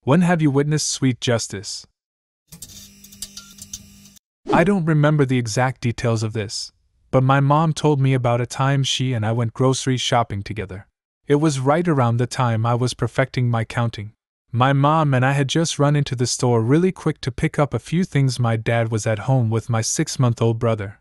When have you witnessed sweet justice? I don't remember the exact details of this, but my mom told me about a time she and I went grocery shopping together. It was right around the time I was perfecting my counting. My mom and I had just run into the store really quick to pick up a few things. My dad was at home with my 6-month-old brother,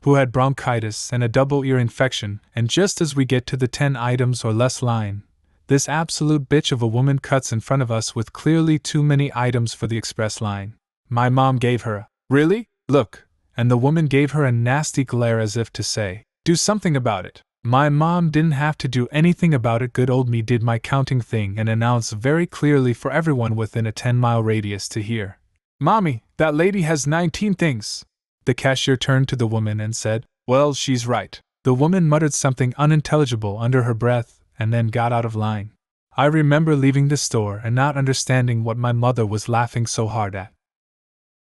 who had bronchitis and a double ear infection, and just as we get to the 10 items or less line, this absolute bitch of a woman cuts in front of us with clearly too many items for the express line. My mom gave her a, "Really? Look," and the woman gave her a nasty glare as if to say, "Do something about it." My mom didn't have to do anything about it. Good old me did my counting thing and announced very clearly for everyone within a 10-mile radius to hear, "Mommy, that lady has 19 things." The cashier turned to the woman and said, "Well, she's right." The woman muttered something unintelligible under her breath and then got out of line. I remember leaving the store and not understanding what my mother was laughing so hard at.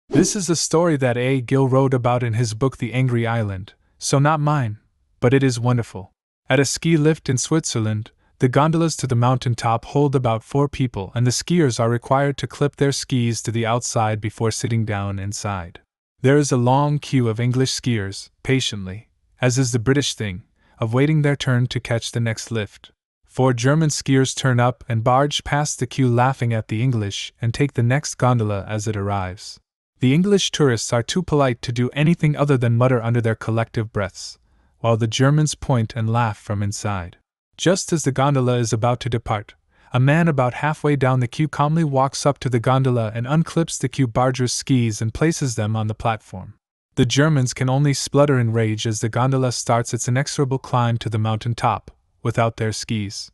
This is a story that A. Gill wrote about in his book The Angry Island, so not mine, but it is wonderful. At a ski lift in Switzerland, the gondolas to the mountain top hold about 4 people and the skiers are required to clip their skis to the outside before sitting down inside. There is a long queue of English skiers, patiently, as is the British thing, awaiting their turn to catch the next lift. 4 German skiers turn up and barge past the queue laughing at the English and take the next gondola as it arrives. The English tourists are too polite to do anything other than mutter under their collective breaths, while the Germans point and laugh from inside. Just as the gondola is about to depart, a man about halfway down the queue calmly walks up to the gondola and unclips the queue barger's skis and places them on the platform. The Germans can only splutter in rage as the gondola starts its inexorable climb to the mountain top, without their skis.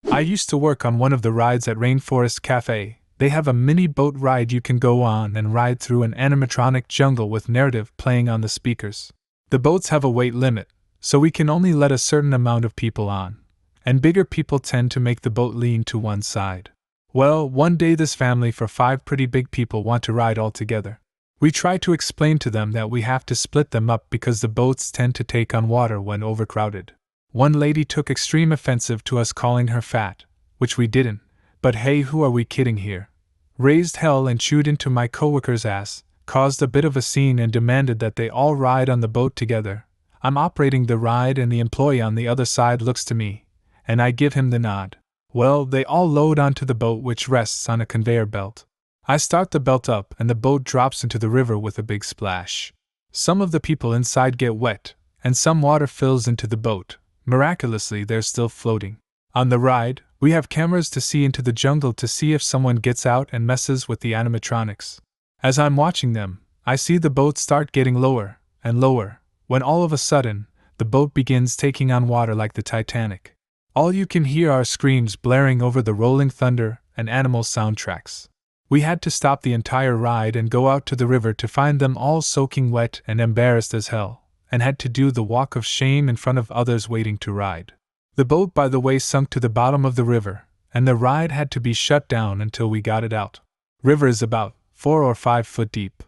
I used to work on one of the rides at Rainforest Cafe. They have a mini boat ride you can go on and ride through an animatronic jungle with narrative playing on the speakers. The boats have a weight limit, so we can only let a certain amount of people on, and bigger people tend to make the boat lean to one side. Well, one day this family for 5 pretty big people want to ride all together. We try to explain to them that we have to split them up because the boats tend to take on water when overcrowded. One lady took extreme offensive to us calling her fat, which we didn't, but hey, who are we kidding here? Raised hell and chewed into my coworker's ass, caused a bit of a scene and demanded that they all ride on the boat together. I'm operating the ride and the employee on the other side looks to me, and I give him the nod. Well, they all load onto the boat which rests on a conveyor belt. I start the belt up and the boat drops into the river with a big splash. Some of the people inside get wet, and some water fills into the boat. Miraculously, they're still floating. On the ride, we have cameras to see into the jungle to see if someone gets out and messes with the animatronics. As I'm watching them, I see the boat start getting lower and lower, when all of a sudden, the boat begins taking on water like the Titanic. All you can hear are screams blaring over the rolling thunder and animal soundtracks. We had to stop the entire ride and go out to the river to find them all soaking wet and embarrassed as hell, and had to do the walk of shame in front of others waiting to ride. The boat, by the way, sunk to the bottom of the river, and the ride had to be shut down until we got it out. River is about 4 or 5 foot deep.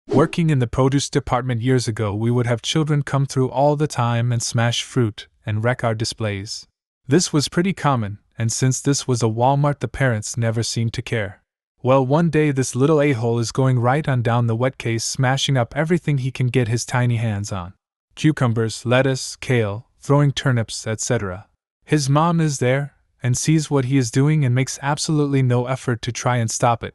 Working in the produce department years ago, we would have children come through all the time and smash fruit and wreck our displays. This was pretty common, and since this was a Walmart, the parents never seemed to care. Well, one day this little a-hole is going right on down the wet case, smashing up everything he can get his tiny hands on. Cucumbers, lettuce, kale, throwing turnips, etc. His mom is there, and sees what he is doing and makes absolutely no effort to try and stop it.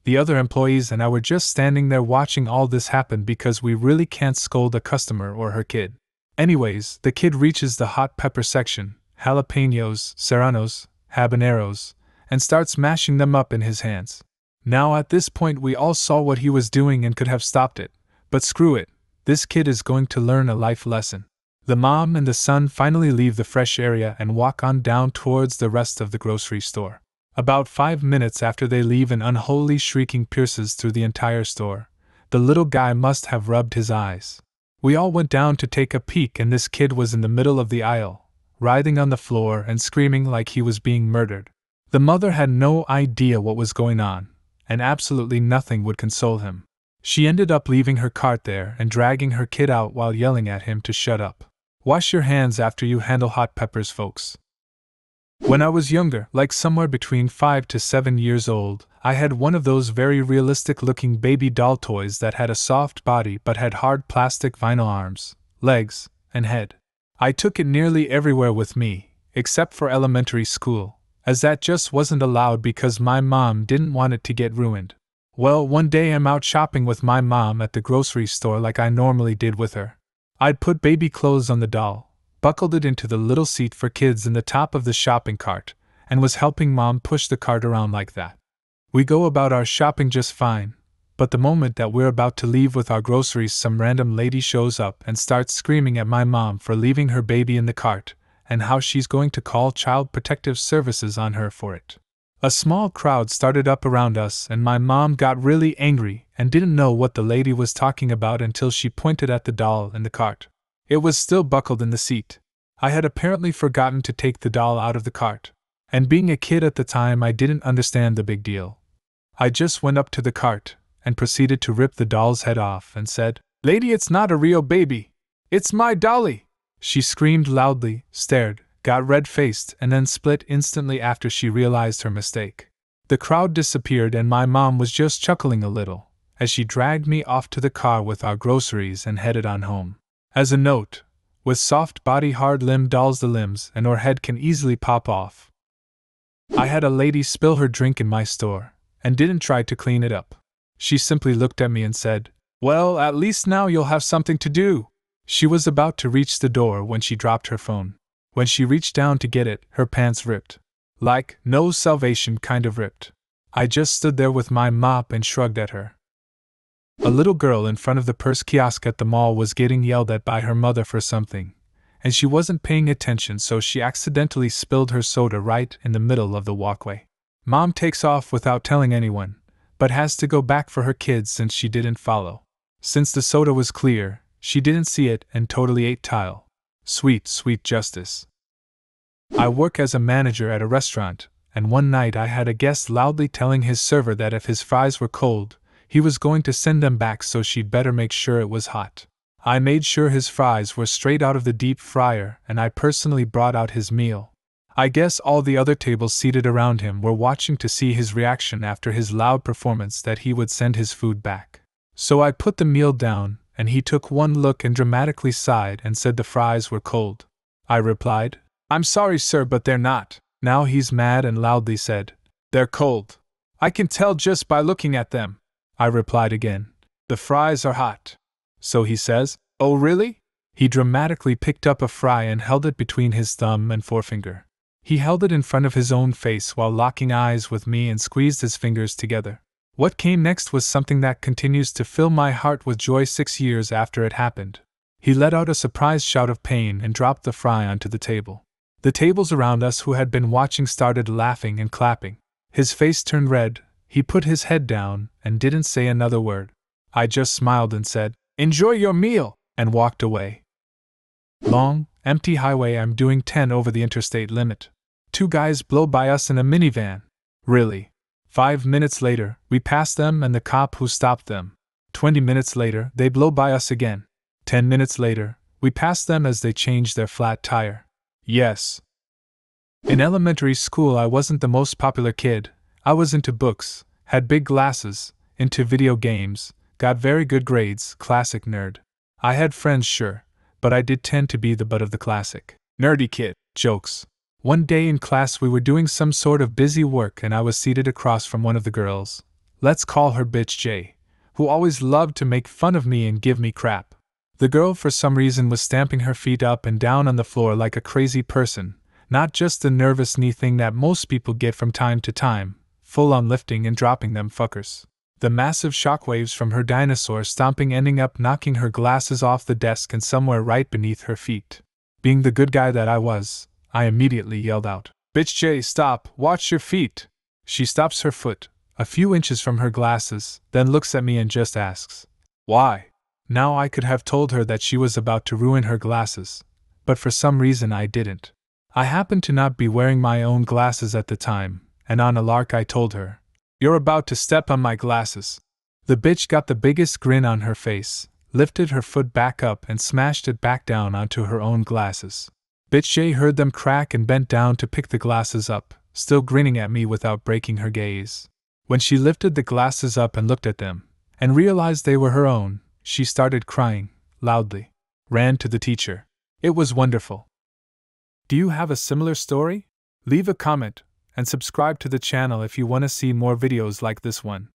The other employees and I were just standing there watching all this happen because we really can't scold a customer or her kid. Anyways, the kid reaches the hot pepper section, jalapenos, serranos, habaneros, and starts mashing them up in his hands. Now at this point we all saw what he was doing and could have stopped it, but screw it, this kid is going to learn a life lesson. The mom and the son finally leave the fresh area and walk on down towards the rest of the grocery store. About 5 minutes after they leave, an unholy shrieking pierces through the entire store. The little guy must have rubbed his eyes. We all went down to take a peek, and this kid was in the middle of the aisle, writhing on the floor and screaming like he was being murdered. The mother had no idea what was going on, and absolutely nothing would console him. She ended up leaving her cart there and dragging her kid out while yelling at him to shut up. Wash your hands after you handle hot peppers, folks. When I was younger, like somewhere between 5 to 7 years old, I had one of those very realistic looking baby doll toys that had a soft body but had hard plastic vinyl arms, legs, and head. I took it nearly everywhere with me, except for elementary school, as that just wasn't allowed because my mom didn't want it to get ruined. Well, one day I'm out shopping with my mom at the grocery store like I normally did with her. I'd put baby clothes on the doll, buckled it into the little seat for kids in the top of the shopping cart, and was helping Mom push the cart around like that. We go about our shopping just fine, but the moment that we're about to leave with our groceries, some random lady shows up and starts screaming at my mom for leaving her baby in the cart, and how she's going to call Child Protective Services on her for it. A small crowd started up around us, and my mom got really angry and didn't know what the lady was talking about until she pointed at the doll in the cart. It was still buckled in the seat. I had apparently forgotten to take the doll out of the cart, and being a kid at the time, I didn't understand the big deal. I just went up to the cart and proceeded to rip the doll's head off and said, "Lady, it's not a real baby. It's my dolly!" She screamed loudly, stared, got red-faced, and then split instantly after she realized her mistake. The crowd disappeared and my mom was just chuckling a little as she dragged me off to the car with our groceries and headed on home. As a note, with soft body hard limb dolls, the limbs and or head can easily pop off. I had a lady spill her drink in my store and didn't try to clean it up. She simply looked at me and said, "Well, at least now you'll have something to do." She was about to reach the door when she dropped her phone. When she reached down to get it, her pants ripped. Like, no salvation kind of ripped. I just stood there with my mop and shrugged at her. A little girl in front of the purse kiosk at the mall was getting yelled at by her mother for something, and she wasn't paying attention, so she accidentally spilled her soda right in the middle of the walkway. Mom takes off without telling anyone, but has to go back for her kids since she didn't follow. Since the soda was clear, she didn't see it and totally ate tile. Sweet, sweet justice. I work as a manager at a restaurant, and one night I had a guest loudly telling his server that if his fries were cold, he was going to send them back, so she'd better make sure it was hot. I made sure his fries were straight out of the deep fryer, and I personally brought out his meal. I guess all the other tables seated around him were watching to see his reaction after his loud performance that he would send his food back. So I put the meal down, and he took one look and dramatically sighed and said the fries were cold. I replied, "I'm sorry, sir, but they're not." Now he's mad and loudly said, "They're cold. I can tell just by looking at them." I replied again, "The fries are hot." So he says, "Oh really?" He dramatically picked up a fry and held it between his thumb and forefinger. He held it in front of his own face while locking eyes with me and squeezed his fingers together. What came next was something that continues to fill my heart with joy 6 years after it happened. He let out a surprised shout of pain and dropped the fry onto the table. The tables around us who had been watching started laughing and clapping. His face turned red, he put his head down, and didn't say another word. I just smiled and said, "Enjoy your meal," and walked away. Long, empty highway. I'm doing 10 over the interstate limit. 2 guys blow by us in a minivan. Really. 5 minutes later, we pass them and the cop who stopped them. 20 minutes later, they blow by us again. 10 minutes later, we pass them as they change their flat tire. Yes. In elementary school, I wasn't the most popular kid. I was into books, had big glasses, into video games, got very good grades, classic nerd. I had friends, sure, but I did tend to be the butt of the classic nerdy kid jokes. One day in class we were doing some sort of busy work and I was seated across from one of the girls, let's call her Bitch J, who always loved to make fun of me and give me crap. The girl for some reason was stamping her feet up and down on the floor like a crazy person, not just the nervous knee thing that most people get from time to time, full on lifting and dropping them fuckers. The massive shockwaves from her dinosaur stomping ending up knocking her glasses off the desk and somewhere right beneath her feet. Being the good guy that I was, I immediately yelled out, "Bitch J, stop, watch your feet." She stops her foot, a few inches from her glasses, then looks at me and just asks, "Why?" Now I could have told her that she was about to ruin her glasses, but for some reason I didn't. I happened to not be wearing my own glasses at the time, and on a lark I told her, "You're about to step on my glasses." The bitch got the biggest grin on her face, lifted her foot back up and smashed it back down onto her own glasses. Bitchay heard them crack and bent down to pick the glasses up, still grinning at me without breaking her gaze. When she lifted the glasses up and looked at them, and realized they were her own, she started crying, loudly. Ran to the teacher. It was wonderful. Do you have a similar story? Leave a comment, and subscribe to the channel if you want to see more videos like this one.